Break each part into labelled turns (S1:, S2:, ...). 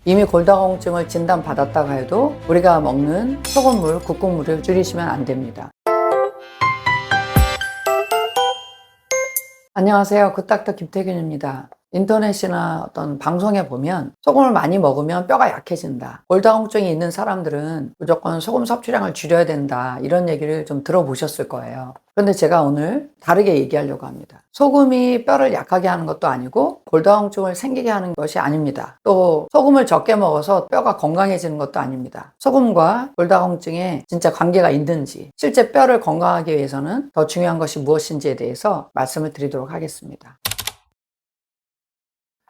S1: 이미 골다공증을 진단받았다고 해도 우리가 먹는 소금물, 국국물을 줄이시면 안 됩니다. 안녕하세요. 굿닥터 김태균입니다. 인터넷이나 어떤 방송에 보면 소금을 많이 먹으면 뼈가 약해진다. 골다공증이 있는 사람들은 무조건 소금 섭취량을 줄여야 된다. 이런 얘기를 좀 들어보셨을 거예요. 그런데 제가 오늘 다르게 얘기하려고 합니다. 소금이 뼈를 약하게 하는 것도 아니고 골다공증을 생기게 하는 것이 아닙니다. 또 소금을 적게 먹어서 뼈가 건강해지는 것도 아닙니다. 소금과 골다공증에 진짜 관계가 있는지, 실제 뼈를 건강하기 위해서는 더 중요한 것이 무엇인지에 대해서 말씀을 드리도록 하겠습니다.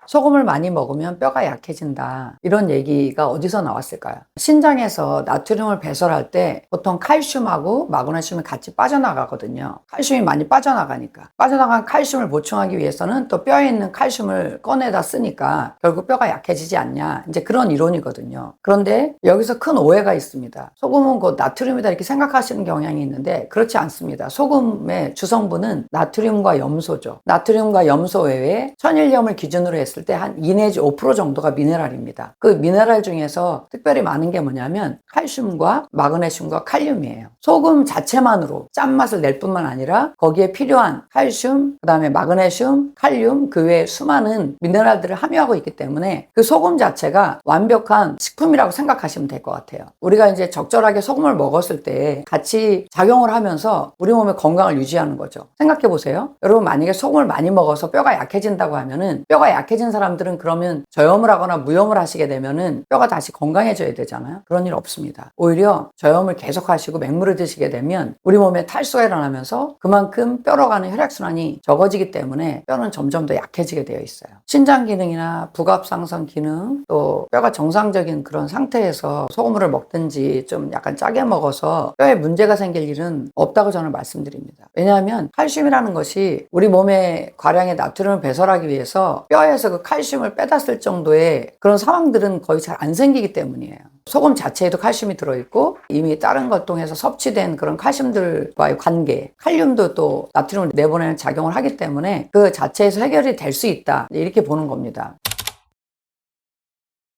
S1: 소금을 많이 먹으면 뼈가 약해진다. 이런 얘기가 어디서 나왔을까요? 신장에서 나트륨을 배설할 때 보통 칼슘하고 마그네슘이 같이 빠져나가거든요. 칼슘이 많이 빠져나가니까. 빠져나간 칼슘을 보충하기 위해서는 또 뼈에 있는 칼슘을 꺼내다 쓰니까 결국 뼈가 약해지지 않냐. 이제 그런 이론이거든요. 그런데 여기서 큰 오해가 있습니다. 소금은 곧 나트륨이다 이렇게 생각하시는 경향이 있는데 그렇지 않습니다. 소금의 주성분은 나트륨과 염소죠. 나트륨과 염소 외에 천일염을 기준으로 했을 때 한 2 내지 5% 정도가 미네랄입니다. 그 미네랄 중에서 특별히 많은 게 뭐냐면 칼슘과 마그네슘과 칼륨이에요. 소금 자체만으로 짠맛을 낼 뿐만 아니라 거기에 필요한 칼슘, 그 다음에 마그네슘, 칼륨, 그 외에 수많은 미네랄들을 함유하고 있기 때문에 그 소금 자체가 완벽한 식품이라고 생각하시면 될 것 같아요. 우리가 이제 적절하게 소금을 먹었을 때 같이 작용을 하면서 우리 몸의 건강을 유지하는 거죠. 생각해 보세요. 여러분 만약에 소금을 많이 먹어서 뼈가 약해진다고 하면은 뼈가 약해진 사람들은 그러면 저염을 하거나 무염을 하시게 되면은 뼈가 다시 건강해져야 되잖아요. 그런 일 없습니다. 오히려 저염을 계속 하시고 맹물을 드시게 되면 우리 몸에 탈수가 일어나면서 그만큼 뼈로 가는 혈액순환이 적어지기 때문에 뼈는 점점 더 약해지게 되어 있어요. 신장 기능이나 부갑상선 기능, 또 뼈가 정상적인 그런 상태에서 소금물을 먹든지 좀 약간 짜게 먹어서 뼈에 문제가 생길 일은 없다고 저는 말씀드립니다. 왜냐하면 칼슘이라는 것이 우리 몸에 과량의 나트륨을 배설하기 위해서 뼈에서 그 칼슘을 빼다 쓸 정도의 그런 상황들은 거의 잘 안 생기기 때문이에요. 소금 자체에도 칼슘이 들어있고 이미 다른 걸 통해서 섭취된 그런 칼슘들과의 관계, 칼륨도 또 나트륨을 내보내는 작용을 하기 때문에 그 자체에서 해결이 될 수 있다. 이렇게 보는 겁니다.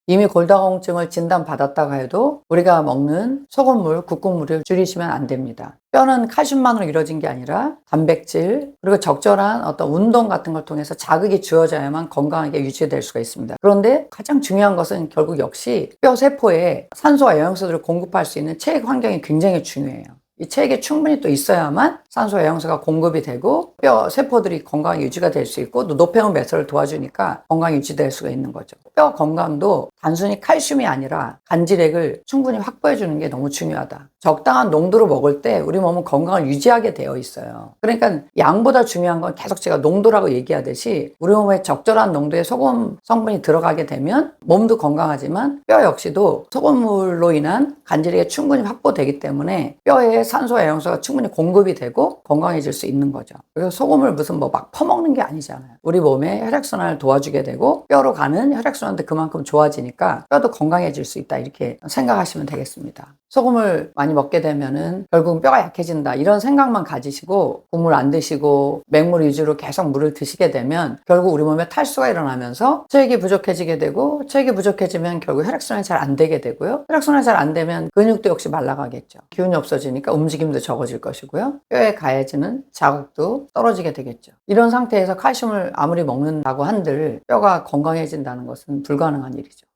S1: 이미 골다공증을 진단받았다고 해도 우리가 먹는 소금물, 국국물을 줄이시면 안 됩니다. 뼈는 칼슘만으로 이루어진 게 아니라 단백질, 그리고 적절한 어떤 운동 같은 걸 통해서 자극이 주어져야만 건강하게 유지될 수가 있습니다. 그런데 가장 중요한 것은 결국 역시 뼈 세포에 산소와 영양소들을 공급할 수 있는 체액 환경이 굉장히 중요해요. 이 체액이 충분히 또 있어야만 산소와 영양소가 공급이 되고 뼈 세포들이 건강 유지가 될 수 있고 또 노폐물 배설을 도와주니까 건강 유지될 수가 있는 거죠. 뼈 건강도 단순히 칼슘이 아니라 간질액을 충분히 확보해 주는 게 너무 중요하다. 적당한 농도로 먹을 때 우리 몸은 건강을 유지하게 되어 있어요. 그러니까 양보다 중요한 건 계속 제가 농도라고 얘기하듯이 우리 몸에 적절한 농도의 소금 성분이 들어가게 되면 몸도 건강하지만 뼈 역시도 소금물로 인한 간질액이 충분히 확보되기 때문에 뼈에 산소와 영양소가 충분히 공급이 되고 건강해질 수 있는 거죠. 그래서 소금을 무슨 뭐 막 퍼먹는 게 아니잖아요. 우리 몸의 혈액순환을 도와주게 되고 뼈로 가는 혈액순환도 그만큼 좋아지니까 뼈도 건강해질 수 있다 이렇게 생각하시면 되겠습니다. 소금을 많이 먹게 되면은 결국은 뼈가 약해진다 이런 생각만 가지시고 국물 안 드시고 맹물 위주로 계속 물을 드시게 되면 결국 우리 몸에 탈수가 일어나면서 체액이 부족해지게 되고 체액이 부족해지면 결국 혈액순환이 잘 안 되게 되고요. 혈액순환이 잘 안 되면 근육도 역시 말라가겠죠. 기운이 없어지니까 움직임도 적어질 것이고요. 뼈에 가해지는 자극도 떨어지게 되겠죠. 이런 상태에서 칼슘을 아무리 먹는다고 한들 뼈가 건강해진다는 것은 불가능한 일이죠.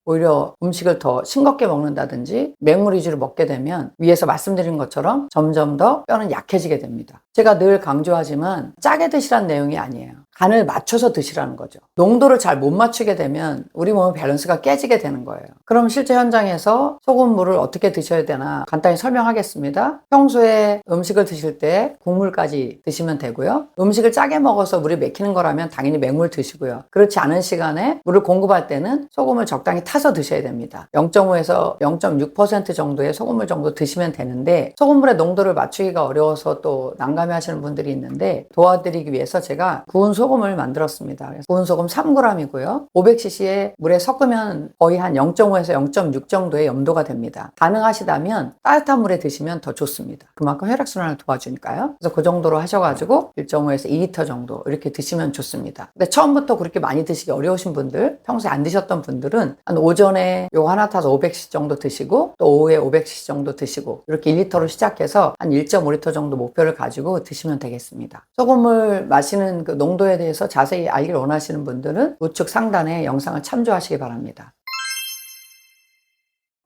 S1: 오히려 음식을 더 싱겁게 먹는다든지 맹물 위주로 먹게 되면 위에서 말씀드린 것처럼 점점 더 뼈는 약해지게 됩니다. 제가 늘 강조하지만 짜게 드시라는 내용이 아니에요. 간을 맞춰서 드시라는 거죠. 농도를 잘 못 맞추게 되면 우리 몸의 밸런스가 깨지게 되는 거예요. 그럼 실제 현장에서 소금물을 어떻게 드셔야 되나 간단히 설명하겠습니다. 평소에 음식을 드실 때 국물까지 드시면 되고요. 음식을 짜게 먹어서 물이 맥히는 거라면 당연히 맹물 드시고요. 그렇지 않은 시간에 물을 공급할 때는 소금을 적당히 타서 드셔야 됩니다. 0.5에서 0.6% 정도의 소금물 정도 드시면 되는데 소금물의 농도를 맞추기가 어려워서 또 난감해 하시는 분들이 있는데 도와드리기 위해서 제가 구운 소금 소금을 만들었습니다. 고운 소금 3g이고요. 500cc의 물에 섞으면 거의 한 0.5에서 0.6 정도의 염도가 됩니다. 가능하시다면 따뜻한 물에 드시면 더 좋습니다. 그만큼 혈액순환을 도와주니까요. 그래서 그 정도로 하셔가지고 1.5에서 2리터 정도 이렇게 드시면 좋습니다. 근데 처음부터 그렇게 많이 드시기 어려우신 분들, 평소에 안 드셨던 분들은 한 오전에 요거 하나 타서 500cc 정도 드시고 또 오후에 500cc 정도 드시고 이렇게 1리터로 시작해서 한 1.5리터 정도 목표를 가지고 드시면 되겠습니다. 소금을 마시는 그 농도에 대해서 자세히 알기를 원하시는 분들은 우측 상단에 영상을 참조하시기 바랍니다.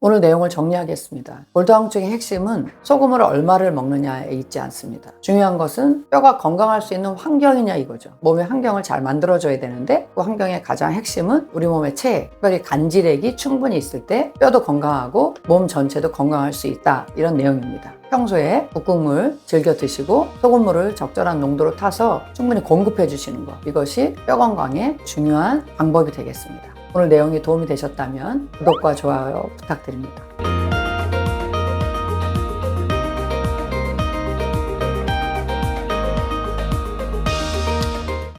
S1: 오늘 내용을 정리하겠습니다. 골다공증의 핵심은 소금을 얼마를 먹느냐에 있지 않습니다. 중요한 것은 뼈가 건강할 수 있는 환경이냐 이거죠. 몸의 환경을 잘 만들어줘야 되는데 그 환경의 가장 핵심은 우리 몸의 체액, 특별히 간질액이 충분히 있을 때 뼈도 건강하고 몸 전체도 건강할 수 있다. 이런 내용입니다. 평소에 북극물 즐겨 드시고 소금물을 적절한 농도로 타서 충분히 공급해 주시는 것, 이것이 뼈 건강에 중요한 방법이 되겠습니다. 오늘 내용이 도움이 되셨다면 구독과 좋아요 부탁드립니다.